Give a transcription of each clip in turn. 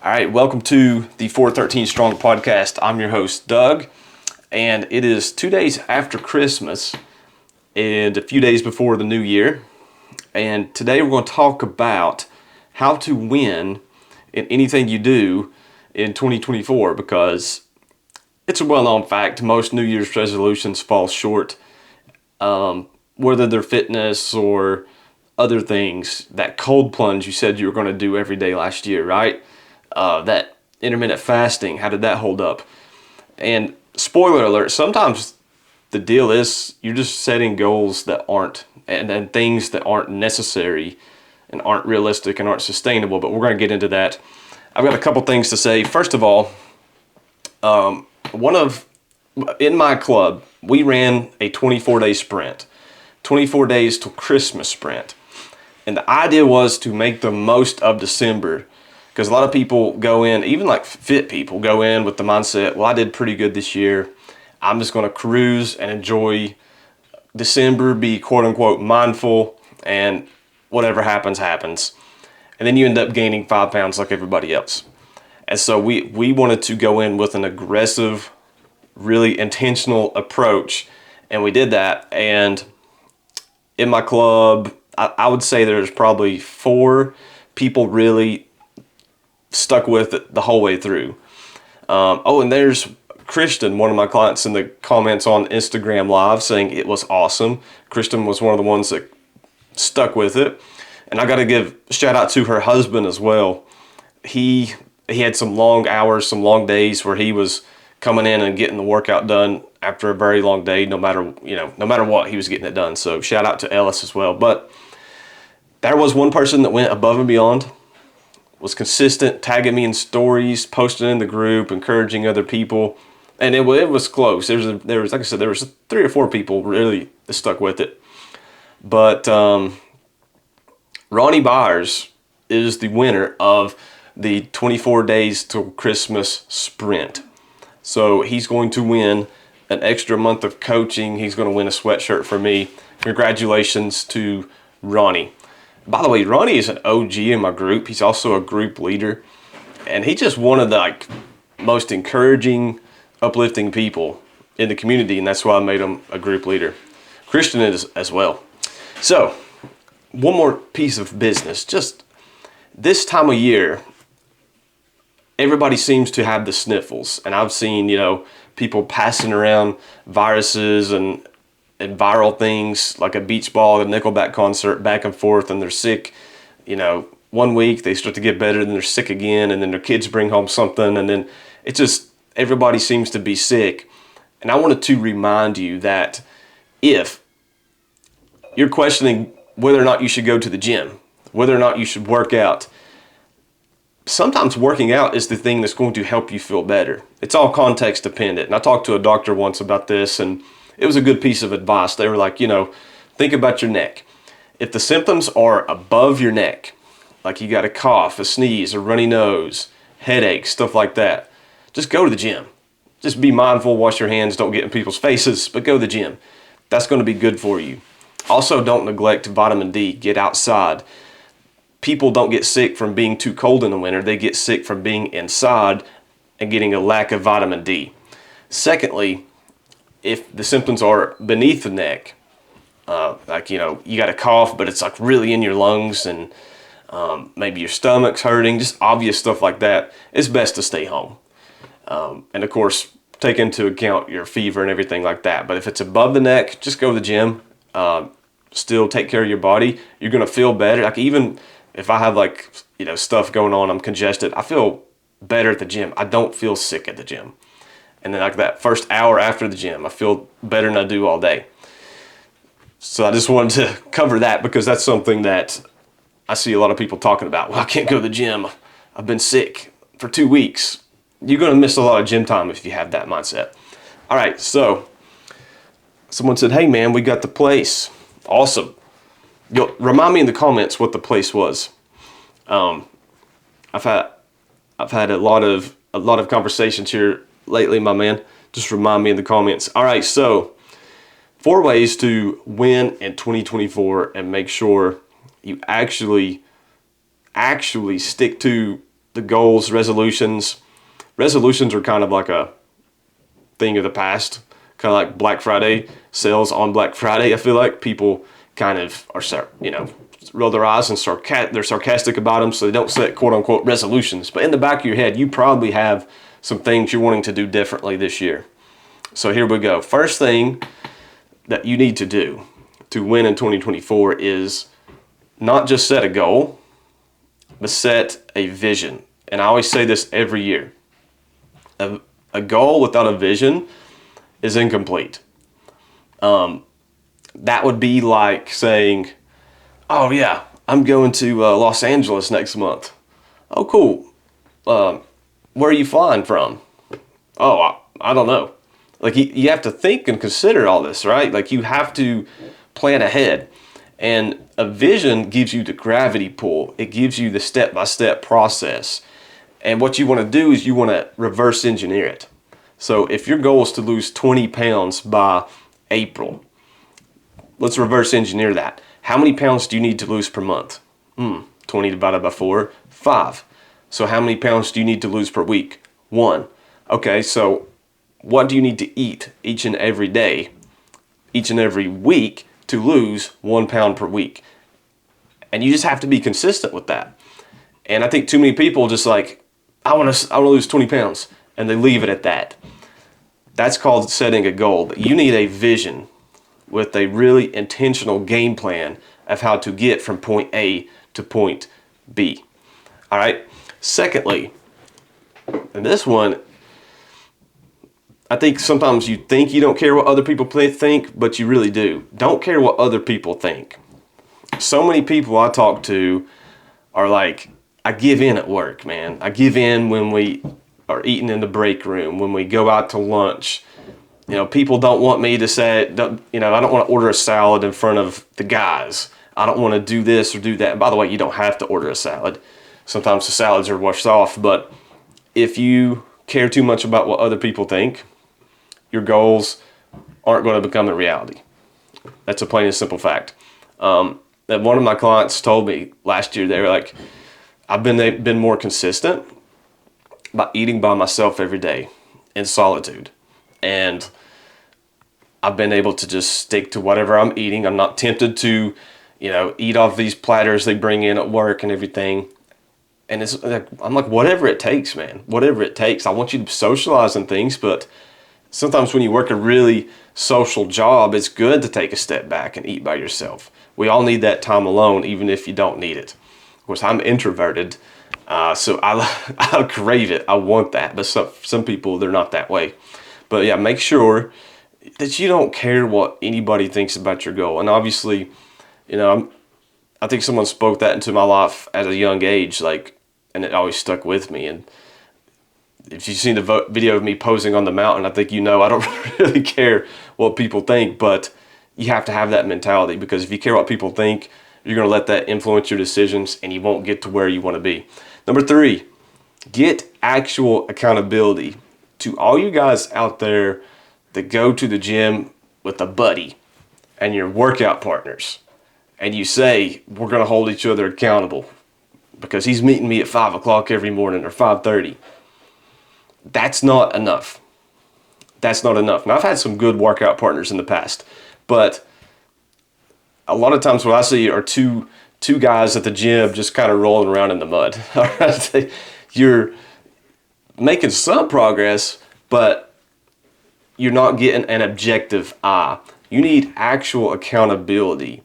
All right, welcome to the 413 Strong podcast. I'm your host, Doug, and it is 2 days after Christmas and a few days before the new year. And today we're going to talk about how to win in anything you do in 2024, because it's a well-known fact most New Year's resolutions fall short, whether they're fitness or other things. That cold plunge you said you were going to do every day last year, right? That intermittent fasting, how did that hold up? And spoiler alert, sometimes the deal is you're just setting goals that aren't, and things that aren't necessary and aren't realistic and aren't sustainable, but we're going to get into that. I've got a couple things to say. First of all, in my club, we ran a 24-day sprint, 24 days till Christmas sprint. And the idea was to make the most of December, because a lot of people go in, even like fit people, go in with the mindset, well, I did pretty good this year. I'm just going to cruise and enjoy December, be quote unquote mindful, and whatever happens, happens. And then you end up gaining 5 pounds like everybody else. And so we wanted to go in with an aggressive, really intentional approach. And we did that. And in my club, I would say there's probably 4 people really stuck with it the whole way through. And there's Christian, one of my clients, in the comments on Instagram Live saying it was awesome. Christian was one of the ones that stuck with it. And I got to give a shout out to her husband as well. He had some long hours, some long days where he was coming in and getting the workout done after a very long day, no matter what, he was getting it done. So shout out to Ellis as well. But there was one person that went above and beyond, was consistent, tagging me in stories, posting in the group, encouraging other people, and it was close. There was like I said, there was 3 or 4 people really that stuck with it. But Ronnie Byers is the winner of the 24 days till Christmas sprint. So he's going to win an extra month of coaching. He's going to win a sweatshirt for me. Congratulations to Ronnie. By the way, Ronnie is an OG in my group. He's also a group leader. And he's just one of the most encouraging, uplifting people in the community. And that's why I made him a group leader. Christian is as well. So, one more piece of business. Just this time of year, everybody seems to have the sniffles. And I've seen, people passing around viruses and viral things like a beach ball at a Nickelback concert back and forth, and they're sick. 1 week they start to get better, then they're sick again, and then their kids bring home something, and then it just, everybody seems to be sick. And I wanted to remind you that if you're questioning whether or not you should go to the gym, whether or not you should work out, sometimes working out is the thing that's going to help you feel better. It's all context dependent. And I talked to a doctor once about this, and it was a good piece of advice. They were like, think about your neck. If the symptoms are above your neck, like you got a cough, a sneeze, a runny nose, headache, stuff like that, just go to the gym. Just be mindful, wash your hands, don't get in people's faces, but go to the gym. That's going to be good for you. Also, don't neglect vitamin D. Get outside. People don't get sick from being too cold in the winter. They get sick from being inside and getting a lack of vitamin D. Secondly, if the symptoms are beneath the neck, you got a cough, but it's like really in your lungs, and maybe your stomach's hurting, just obvious stuff like that, it's best to stay home. And of course, take into account your fever and everything like that. But if it's above the neck, just go to the gym. Still take care of your body. You're going to feel better. Like even if I have stuff going on, I'm congested, I feel better at the gym. I don't feel sick at the gym. And then that first hour after the gym, I feel better than I do all day. So I just wanted to cover that, because that's something that I see a lot of people talking about. Well, I can't go to the gym. I've been sick for 2 weeks. You're going to miss a lot of gym time if you have that mindset. All right, so someone said, hey man, we got the place. Awesome. Remind me in the comments what the place was. I've had a lot of conversations here lately, my man. Just remind me in the comments. All right, so 4 ways to win in 2024 and make sure you actually stick to the goals, resolutions. Resolutions are kind of like a thing of the past, kind of like Black Friday sales on Black Friday. I feel like people kind of are, roll their eyes and they're sarcastic about them, so they don't set quote unquote resolutions. But in the back of your head, you probably have some things you're wanting to do differently this year. So here we go. First thing that you need to do to win in 2024 is not just set a goal, but set a vision. And I always say this every year. A goal without a vision is incomplete. That would be like saying, oh yeah, I'm going to Los Angeles next month. Oh, cool. Where are you flying from? Oh, I don't know. Like you have to think and consider all this, right? Like you have to plan ahead. And a vision gives you the gravity pull. It gives you the step-by-step process. And what you want to do is you want to reverse engineer it. So if your goal is to lose 20 pounds by April, let's reverse engineer that. How many pounds do you need to lose per month? 20 divided by 4, 5. So how many pounds do you need to lose per week? 1. Okay, so what do you need to eat each and every day, each and every week to lose 1 pound per week? And you just have to be consistent with that. And I think too many people just like, I want to lose 20 pounds, and they leave it at that. That's called setting a goal. But you need a vision with a really intentional game plan of how to get from point A to point B. All right. Secondly, and this one, I think sometimes you think you don't care what other people think, but you really do. Don't care what other people think. So many people I talk to are like, I give in at work, man. I give in when we are eating in the break room, when we go out to lunch. People don't want me to say, I don't want to order a salad in front of the guys. I don't want to do this or do that. And by the way, you don't have to order a salad. Sometimes the salads are washed off, but if you care too much about what other people think, your goals aren't going to become a reality. That's a plain and simple fact. That one of my clients told me last year, they were like, I've been more consistent by eating by myself every day in solitude. And I've been able to just stick to whatever I'm eating. I'm not tempted to, eat off these platters they bring in at work and everything. And it's like, I'm like, whatever it takes, man, whatever it takes. I want you to socialize and things, but sometimes when you work a really social job, it's good to take a step back and eat by yourself. We all need that time alone, even if you don't need it. Of course, I'm introverted, so I crave it. I want that, but some people, they're not that way. But yeah, make sure that you don't care what anybody thinks about your goal. And obviously, I think someone spoke that into my life at a young age, and it always stuck with me. And if you've seen the video of me posing on the mountain, I think I don't really care what people think, but you have to have that mentality, because if you care what people think, you're going to let that influence your decisions and you won't get to where you want to be. Number 3, get actual accountability. To all you guys out there that go to the gym with a buddy and your workout partners, and you say, we're going to hold each other accountable because he's meeting me at 5 o'clock every morning or 5:30. That's not enough. That's not enough. Now, I've had some good workout partners in the past, but a lot of times what I see are two guys at the gym just kind of rolling around in the mud. All right? You're making some progress, but you're not getting an objective eye. You need actual accountability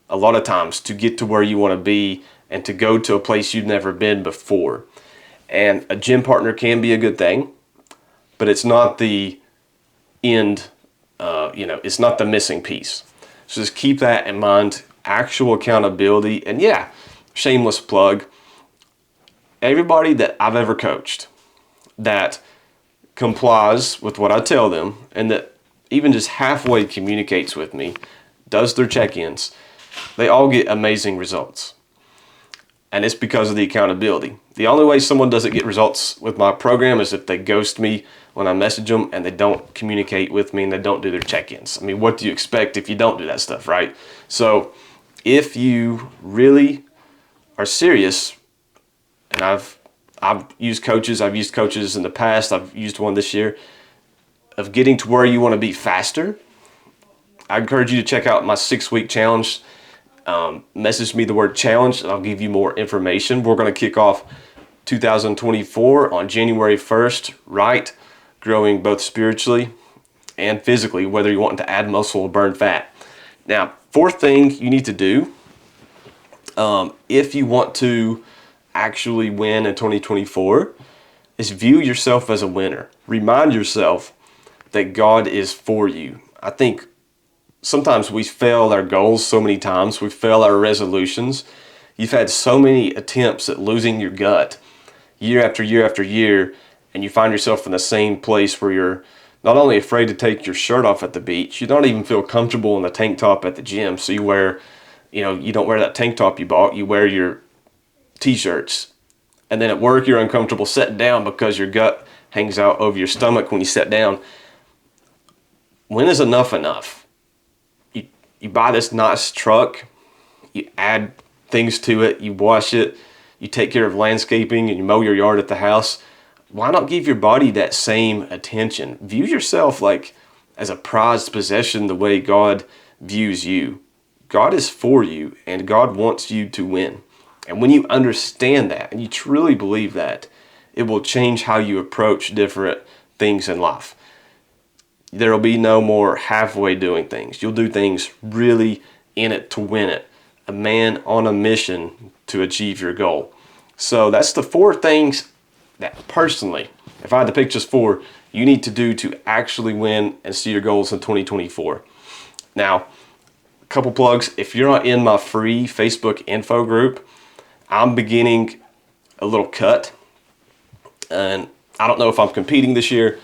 a lot of times to get to where you want to be and to go to a place you've never been before. And a gym partner can be a good thing, but it's not the end, it's not the missing piece. So just keep that in mind, actual accountability. And yeah, shameless plug, everybody that I've ever coached that complies with what I tell them and that even just halfway communicates with me, does their check-ins, they all get amazing results. And it's because of the accountability. The only way someone doesn't get results with my program is if they ghost me when I message them and they don't communicate with me and they don't do their check-ins. I mean, what do you expect if you don't do that stuff, right? So if you really are serious, and I've I've used coaches in the past, I've used one this year, of getting to where you want to be faster. I encourage you to check out my 6-week challenge. Message me the word challenge and I'll give you more information. We're going to kick off 2024 on January 1st, right? Growing both spiritually and physically, whether you want to add muscle or burn fat. Now, fourth thing you need to do, if you want to actually win in 2024, is view yourself as a winner. Remind yourself that God is for you. I think sometimes we fail our goals so many times. We fail our resolutions. You've had so many attempts at losing your gut year after year after year, and you find yourself in the same place where you're not only afraid to take your shirt off at the beach, you don't even feel comfortable in the tank top at the gym. So you wear, you don't wear that tank top you bought, you wear your t-shirts. And then at work, you're uncomfortable sitting down because your gut hangs out over your stomach when you sit down. When is enough enough? You buy this nice truck, you add things to it, you wash it, you take care of landscaping and you mow your yard at the house. Why not give your body that same attention? View yourself like as a prized possession the way God views you. God is for you and God wants you to win. And when you understand that and you truly believe that, it will change how you approach different things in life. There will be no more halfway doing things. You'll do things really in it to win it. A man on a mission to achieve your goal. So that's the 4 things that personally, if I had to pick just 4, you need to do to actually win and see your goals in 2024. Now, a couple plugs. If you're not in my free Facebook info group, I'm beginning a little cut. And I don't know if I'm competing this year.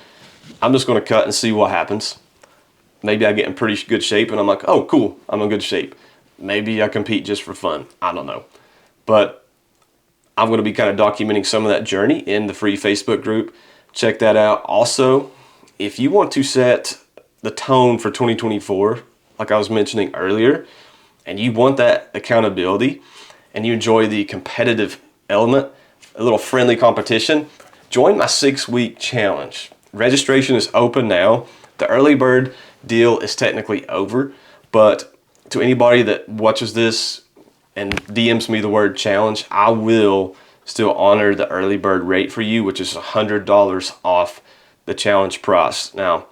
I'm just going to cut and see what happens. Maybe I get in pretty good shape and I'm like, oh, cool, I'm in good shape. Maybe I compete just for fun. I don't know. But I'm going to be kind of documenting some of that journey in the free Facebook group. Check that out. Also, if you want to set the tone for 2024, like I was mentioning earlier, and you want that accountability and you enjoy the competitive element, a little friendly competition, join my 6-week challenge. Registration is open now. The early bird deal is technically over, but to anybody that watches this and DMs me the word challenge, I will still honor the early bird rate for you, which is $100 off the challenge price. Now,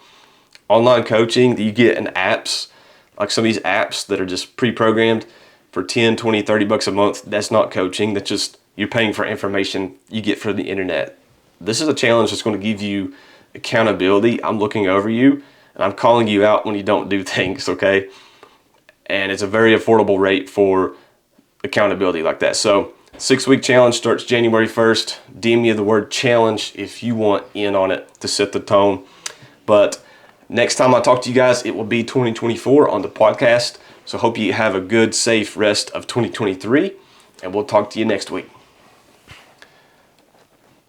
online coaching, you get in apps, like some of these apps that are just pre-programmed for 10, 20, 30 bucks a month. That's not coaching. That's just you're paying for information you get from the internet. This is a challenge that's going to give you accountability. I'm looking over you and I'm calling you out when you don't do things, okay? And it's a very affordable rate for accountability like that. So 6-week challenge starts January 1st. DM me the word challenge if you want in on it to set the tone. But next time I talk to you guys, it will be 2024 on the podcast. So hope you have a good, safe rest of 2023, and we'll talk to you next week.